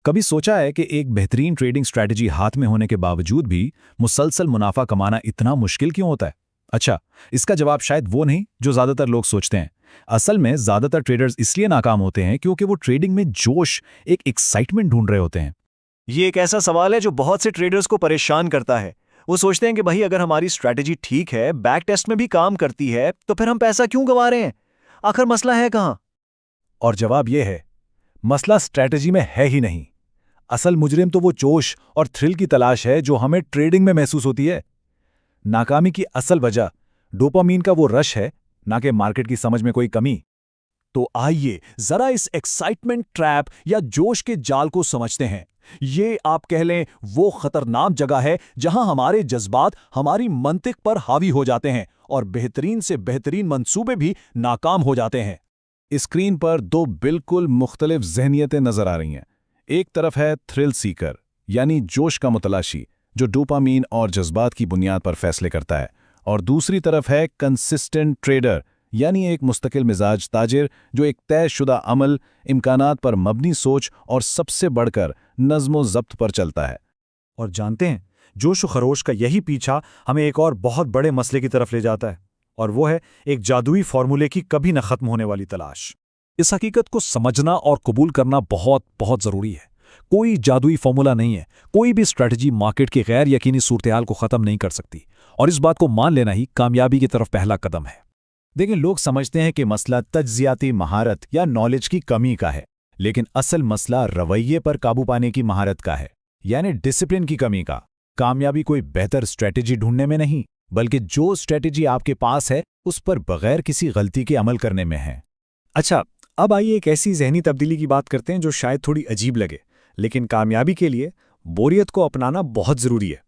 कभी सोचा है कि एक बेहतरीन ट्रेडिंग स्ट्रैटेजी हाथ में होने के बावजूद भी मुसलसल मुनाफा कमाना इतना मुश्किल क्यों होता है? अच्छा, इसका जवाब शायद वो नहीं जो ज्यादातर लोग सोचते हैं। असल में ज्यादातर ट्रेडर्स इसलिए नाकाम होते हैं क्योंकि वो ट्रेडिंग में जोश, एक एक्साइटमेंट ढूंढ रहे होते हैं। ये एक ऐसा सवाल है जो बहुत से ट्रेडर्स को परेशान करता है। वो सोचते हैं कि भाई अगर हमारी स्ट्रैटेजी ठीक है, बैक टेस्ट में भी काम करती है, तो फिर हम पैसा क्यों गंवा रहे हैं? आखिर मसला है कहाँ? और जवाब ये है, मसला स्ट्रैटेजी में है ही नहीं। असल मुजरिम तो वो जोश और थ्रिल की तलाश है जो हमें ट्रेडिंग में महसूस होती है। नाकामी की असल वजह डोपामीन का वो रश है, ना कि मार्केट की समझ में कोई कमी। तो आइए जरा इस एक्साइटमेंट ट्रैप या जोश के जाल को समझते हैं। ये आप कह लें वो खतरनाक जगह है जहां हमारे जज्बात हमारी मंतिक पर हावी हो जाते हैं और बेहतरीन से बेहतरीन मंसूबे भी नाकाम हो जाते हैं। स्क्रीन पर दो बिल्कुल मुख्तलिफ ज़हनियतें नजर आ रही हैं। एक तरफ है थ्रिल सीकर, यानी जोश का मुतलाशी, जो डोपामीन और जज्बात की बुनियाद पर फैसले करता है, और दूसरी तरफ है कंसिस्टेंट ट्रेडर, यानी एक मुस्तकिल मिजाज ताजिर जो एक तयशुदा अमल, इम्कानात पर मबनी सोच और सबसे बढ़कर नज़्म ज़ब्त पर चलता है। और जानते हैं, जोश व खरोश का यही पीछा हमें एक और बहुत बड़े मसले की तरफ ले जाता है, और वो है एक जादुई फॉर्मूले की कभी न खत्म होने वाली तलाश। इस हकीकत को समझना और कबूल करना बहुत बहुत ज़रूरी है। कोई जादुई फॉर्मूला नहीं है, कोई भी स्ट्रैटेजी मार्केट की गैर यकीनी सूरत-ए-हाल को ख़त्म नहीं कर सकती, और इस बात को मान लेना ही कामयाबी की तरफ पहला कदम है। देखें, लोग समझते हैं कि मसला तज्जियाती महारत या नॉलेज की कमी का है, लेकिन असल मसला रवैये पर काबू पाने की महारत का है, यानी डिसिप्लिन की कमी का। कामयाबी कोई बेहतर स्ट्रैटेजी ढूंढने में नहीं, बल्कि जो स्ट्रैटेजी आपके पास है उस पर बगैर किसी गलती के अमल करने में है। अच्छा, अब आइए एक ऐसी जहनी तब्दीली की बात करते हैं जो शायद थोड़ी अजीब लगे, लेकिन कामयाबी के लिए बोरियत को अपनाना बहुत ज़रूरी है।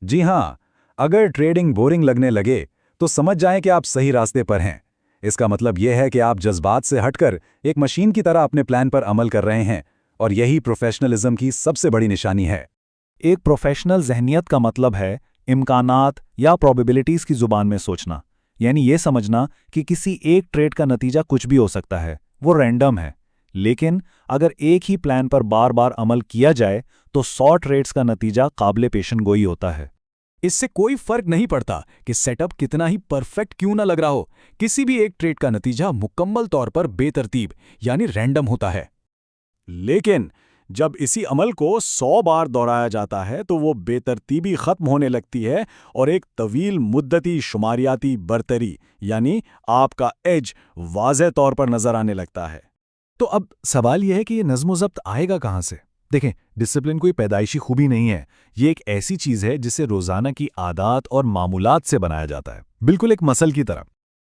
जी हाँ, अगर ट्रेडिंग बोरिंग लगने लगे तो समझ जाएं कि आप सही रास्ते पर हैं। इसका मतलब यह है कि आप जज्बात से हटकर एक मशीन की तरह अपने प्लान पर अमल कर रहे हैं, और यही प्रोफेशनलिज्म की सबसे बड़ी निशानी है। एक प्रोफेशनल जहनियत का मतलब है इम्कानात या प्रोबेबिलिटीज़ की ज़ुबान में सोचना, यानी ये समझना कि किसी एक ट्रेड का नतीजा कुछ भी हो सकता है, वो रैंडम है। लेकिन अगर एक ही प्लान पर बार बार अमल किया जाए तो 100 ट्रेड्स का नतीजा काबिले पेशेनगोई होता है। इससे कोई फर्क नहीं पड़ता कि सेटअप कितना ही परफेक्ट क्यों ना लग रहा हो, किसी भी एक ट्रेड का नतीजा मुकम्मल तौर पर बेतरतीब यानी रैंडम होता है। लेकिन जब इसी अमल को 100 बार दोहराया जाता है तो वो बेतरतीबी खत्म होने लगती है और एक तवील मुद्दती शुमारियाती बरतरी यानी आपका एज वाज़ेह तौर पर नजर आने लगता है। तो अब सवाल यह है कि ये नज़्म-ओ-ज़ब्त आएगा कहाँ से? देखें, डिसिप्लिन कोई पैदाइशी खूबी नहीं है। ये एक ऐसी चीज़ है जिसे रोज़ाना की आदत और मामूलात से बनाया जाता है, बिल्कुल एक मसल की तरह।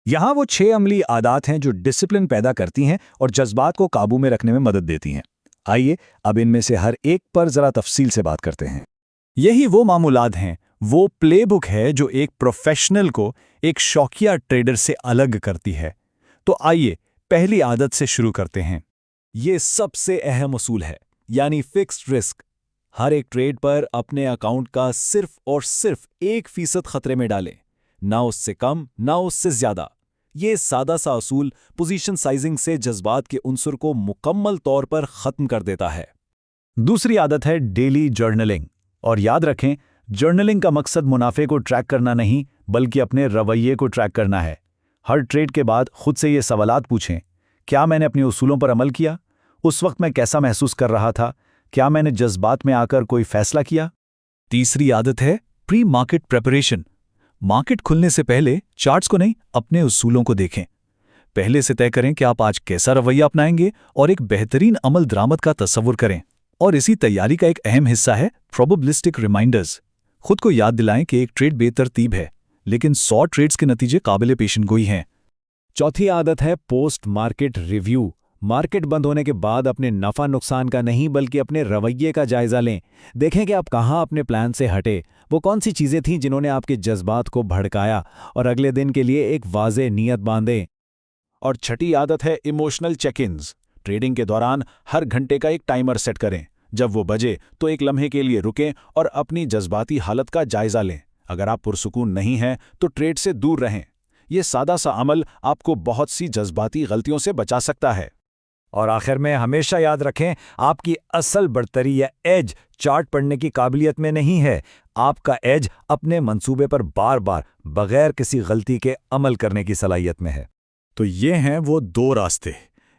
यहाँ वो 6 अमली आदत हैं जो डिसिप्लिन पैदा करती हैं और जज्बात को काबू में रखने में मदद देती हैं। आइए अब इनमें से हर एक पर ज़रा तफसील से बात करते हैं। यही वो मामूलात हैं, वो प्लेबुक है जो एक प्रोफेशनल को एक शौकिया ट्रेडर से अलग करती है। तो आइए पहली आदत से शुरू करते हैं। ये सबसे अहम उसूल है, यानी फिक्स्ड रिस्क। हर एक ट्रेड पर अपने अकाउंट का सिर्फ और सिर्फ 1% खतरे में डालें, ना उससे कम ना उससे ज्यादा। ये सादा सा असूल पोजीशन साइजिंग से जज्बात के उनसुर को मुकम्मल तौर पर खत्म कर देता है। दूसरी आदत है डेली जर्नलिंग, और याद रखें, जर्नलिंग का मकसद मुनाफे को ट्रैक करना नहीं बल्कि अपने रवैये को ट्रैक करना है। हर ट्रेड के बाद खुद से ये सवालात पूछें, क्या मैंने अपने उसूलों पर अमल किया? उस वक्त मैं कैसा महसूस कर रहा था? क्या मैंने जज्बात में आकर कोई फैसला किया? तीसरी आदत है प्री मार्केट प्रेपरेशन। मार्केट खुलने से पहले चार्ट्स को नहीं, अपने उसूलों को देखें। पहले से तय करें कि आप आज कैसा रवैया अपनाएंगे और एक बेहतरीन अमल दरामद का तसव्वुर करें। और इसी तैयारी का एक अहम हिस्सा है प्रोबेबिलिस्टिक रिमाइंडर्स। खुद को याद दिलाएं कि एक ट्रेड बेतरतीब है, लेकिन 100 ट्रेड्स के नतीजे काबिले पेशेनगोई हैं। चौथी आदत है पोस्ट मार्केट रिव्यू। मार्केट बंद होने के बाद अपने नफ़ा नुकसान का नहीं बल्कि अपने रवैये का जायज़ा लें। देखें कि आप कहाँ अपने प्लान से हटे, वो कौन सी चीज़ें थीं जिन्होंने आपके जज्बात को भड़काया, और अगले दिन के लिए एक वाज़ेह नीयत बांधें। और छठी आदत है इमोशनल चेक-इन्स। ट्रेडिंग के दौरान हर घंटे का एक टाइमर सेट करें। जब वो बजे तो एक लम्हे के लिए रुकें और अपनी जज्बाती हालत का जायज़ा लें। अगर आप पुरसुकून नहीं हैं तो ट्रेड से दूर रहें। ये सादा सा अमल आपको बहुत सी जज्बाती गलतियों से बचा सकता है। اور آخر میں ہمیشہ یاد رکھیں، آپ کی اصل برتری یا ایج چارٹ پڑھنے کی قابلیت میں نہیں ہے، آپ کا ایج اپنے منصوبے پر بار بار بغیر کسی غلطی کے عمل کرنے کی صلاحیت میں ہے۔ تو یہ ہیں وہ دو راستے،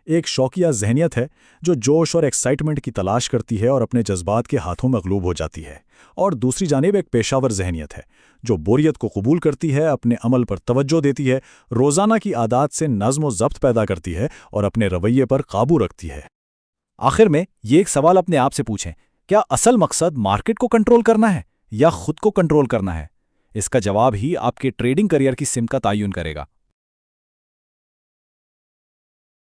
ایک شوقیہ ذہنیت ہے جو جوش اور ایکسائٹمنٹ کی تلاش کرتی ہے اور اپنے جذبات کے ہاتھوں مغلوب ہو جاتی ہے، اور دوسری جانب ایک پیشہ ور ذہنیت ہے جو بوریت کو قبول کرتی ہے، اپنے عمل پر توجہ دیتی ہے، روزانہ کی عادات سے نظم و ضبط پیدا کرتی ہے اور اپنے رویے پر قابو رکھتی ہے۔ آخر میں یہ ایک سوال اپنے آپ سے پوچھیں، کیا اصل مقصد مارکیٹ کو کنٹرول کرنا ہے یا خود کو کنٹرول کرنا ہے؟ اس کا جواب ہی آپ کے ٹریڈنگ کریئر کی سمت کا تعین کرے گا۔